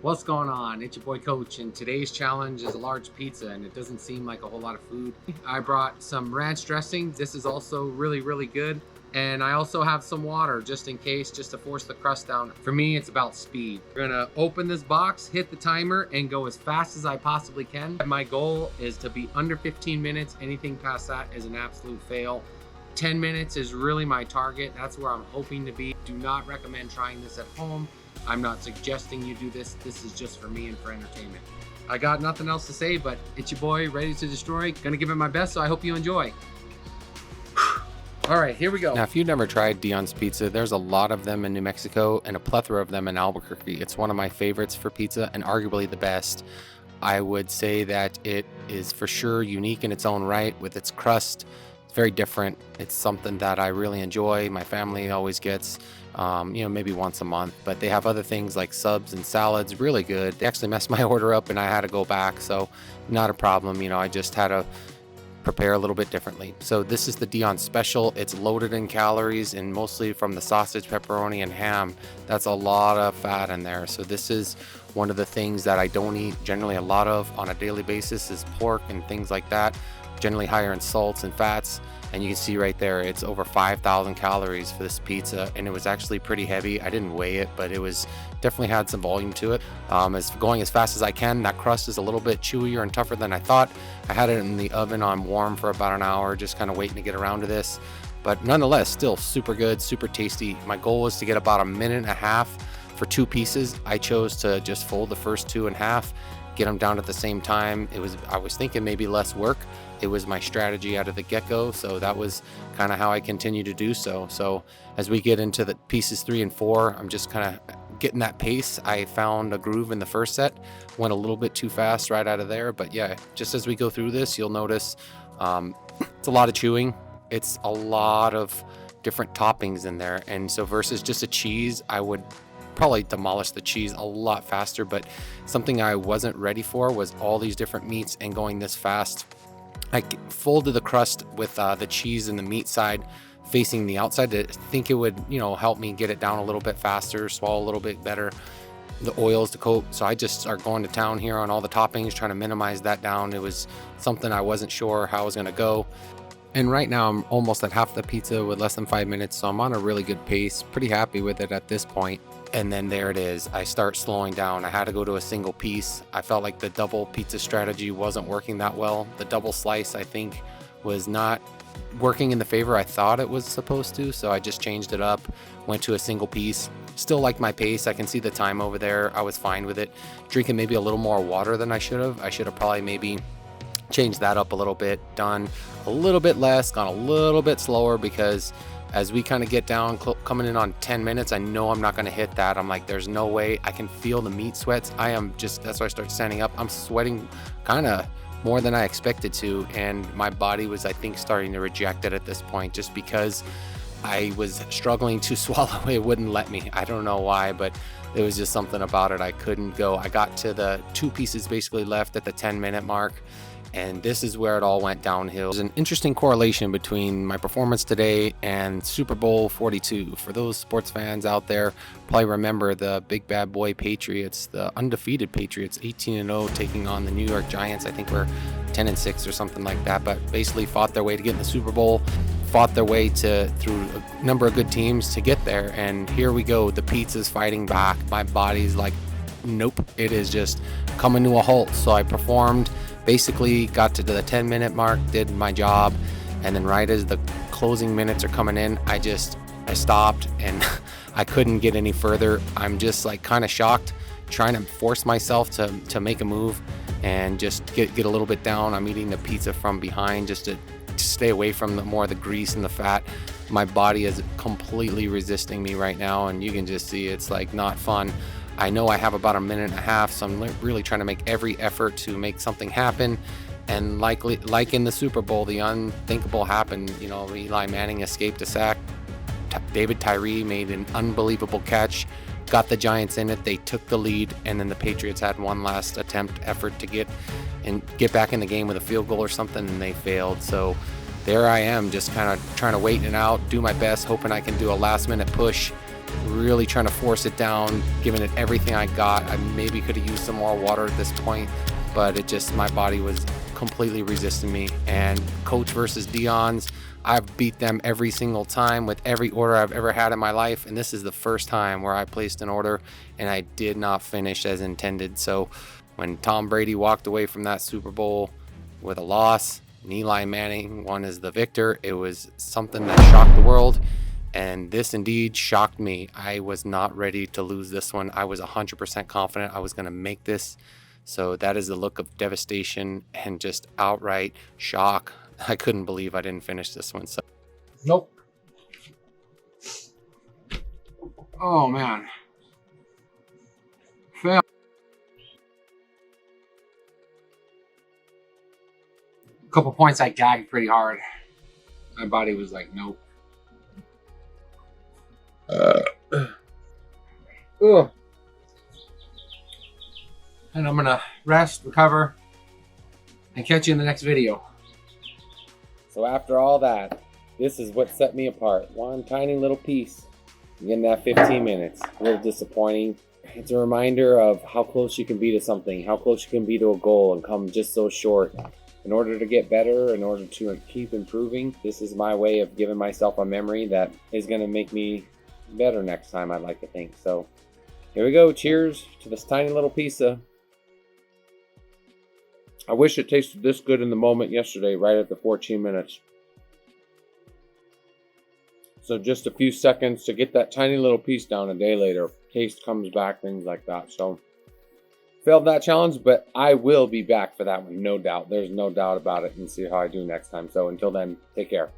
What's going on? It's your boy Coach, and today's challenge is a large pizza, and it doesn't seem like a whole lot of food. I brought some ranch dressing. This is also really good. And I also have some water just in case, just to force the crust down. For me, it's about speed. We're gonna open this box, hit the timer, and go as fast as I possibly can. My goal is to be under 15 minutes. Anything past that is an absolute fail. 10 minutes is really my target. That's where I'm hoping to be. Do not recommend trying this at home. I'm not suggesting you do this. This is just for me and for entertainment. I got nothing else to say, but it's your boy, ready to destroy. Gonna give it my best, so I hope you enjoy. All right, here we go. Now, if you've never tried Dion's Pizza, there's a lot of them in New Mexico and a plethora of them in Albuquerque. It's one of my favorites for pizza and arguably the best. I would say that it is for sure unique in its own right with its crust. It's very different. It's something that I really enjoy. My family always gets, maybe once a month, but they have other things like subs and salads, really good. They actually messed my order up and I had to go back, so not a problem. I just had to prepare a little bit differently. So this is the Dion special. It's loaded in calories and mostly from the sausage, pepperoni, and ham. That's a lot of fat in there. So this is one of the things that I don't eat generally a lot of on a daily basis is pork and things like that, generally higher in salts and fats. And you can see right there, it's over 5,000 calories for this pizza, and it was actually pretty heavy. I didn't weigh it, but it was definitely had some volume to it. As going as fast as I can. That crust is a little bit chewier and tougher than I thought. I had it in the oven on warm for about an hour, just kind of waiting to get around to this. But nonetheless, still super good, super tasty. My goal was to get about a minute and a half for 2 pieces. I chose to just fold the first 2 in half, get them down at the same time. I was thinking maybe less work. It was my strategy out of the get-go, so that was kind of how I continue to do so. So as we get into the pieces 3 and 4, I'm just kind of getting that pace. I found a groove in the first set, went a little bit too fast right out of there, but yeah, just as we go through this, you'll notice it's a lot of chewing. It's a lot of different toppings in there, and so versus just a cheese, I would probably demolish the cheese a lot faster, but something I wasn't ready for was all these different meats and going this fast. I folded the crust with the cheese and the meat side facing the outside to think it would, help me get it down a little bit faster, swallow a little bit better, the oils to coat. So I just start going to town here on all the toppings, trying to minimize that down. It was something I wasn't sure how I was going to go. And right now I'm almost at half the pizza with less than 5 minutes, so I'm on a really good pace, pretty happy with it at this point. And then there it is. I start slowing down. I had to go to a single piece. I felt like the double pizza strategy wasn't working that well. The double slice, I think, was not working in the favor I thought it was supposed to, so I just changed it up, went to a single piece. Still like my pace. I can see the time over there. I was fine with it. Drinking maybe a little more water than I should have. I should have probably maybe changed that up a little bit, done a little bit less, gone a little bit slower, because as we kind of get down, coming in on 10 minutes, I know I'm not going to hit that. I'm like, there's no way. I can feel the meat sweats. That's why I start standing up. I'm sweating kind of more than I expected to. And my body was, I think, starting to reject it at this point, just because I was struggling to swallow. It wouldn't let me. I don't know why, but there was just something about it. I couldn't go. I got to the 2 pieces basically left at the 10-minute mark. And this is where it all went downhill. There's an interesting correlation between my performance today and Super Bowl 42. For those sports fans out there, probably remember the big bad boy Patriots, the undefeated Patriots, 18-0, taking on the New York Giants. I think we're 10-6 or something like that, but basically fought their way to get in the Super Bowl, fought their way through a number of good teams to get there. And here we go. The pizza's fighting back. My body's like, nope, it is just coming to a halt. So I performed, basically got to the 10-minute mark, did my job, and then right as the closing minutes are coming in, I stopped and I couldn't get any further. I'm just like kind of shocked, trying to force myself to make a move and just get a little bit down. I'm eating the pizza from behind just to stay away from more of the grease and the fat. My body is completely resisting me right now, and you can just see it's like not fun. I know I have about a minute and a half, so I'm really trying to make every effort to make something happen. And like in the Super Bowl, the unthinkable happened. Eli Manning escaped a sack. David Tyree made an unbelievable catch, got the Giants in it. They took the lead, and then the Patriots had one last effort to get back in the game with a field goal or something, and they failed. So there I am, just kind of trying to wait it out, do my best, hoping I can do a last-minute push really trying to force it down, giving it everything I got. I maybe could have used some more water at this point, but it just, my body was completely resisting me. And Coach versus Dion's, I've beat them every single time with every order I've ever had in my life, and this is the first time where I placed an order and I did not finish as intended. So when Tom Brady walked away from that Super Bowl with a loss and Eli Manning won as the victor, it was something that shocked the world, and this indeed shocked me. I was not ready to lose this one. I was 100% confident I was going to make this. So that is the look of devastation and just outright shock. I couldn't believe I didn't finish this one. So Nope. Oh man. Fail. A couple points I gagged pretty hard. My body was like, nope. Ugh. And I'm gonna rest, recover, and catch you in the next video. So after all that, this is what set me apart. One tiny little piece. Getting that 15 minutes. A little disappointing. It's a reminder of how close you can be to something, how close you can be to a goal and come just so short. In order to get better, in order to keep improving, this is my way of giving myself a memory that is going to make me better next time, I'd like to think. So here we go. Cheers to this tiny little pizza. I wish it tasted this good in the moment yesterday, right at the 14 minutes. So just a few seconds to get that tiny little piece down a day later. Taste comes back, things like that. So failed that challenge, but I will be back for that one, no doubt. There's no doubt about it, and see how I do next time. So until then, take care.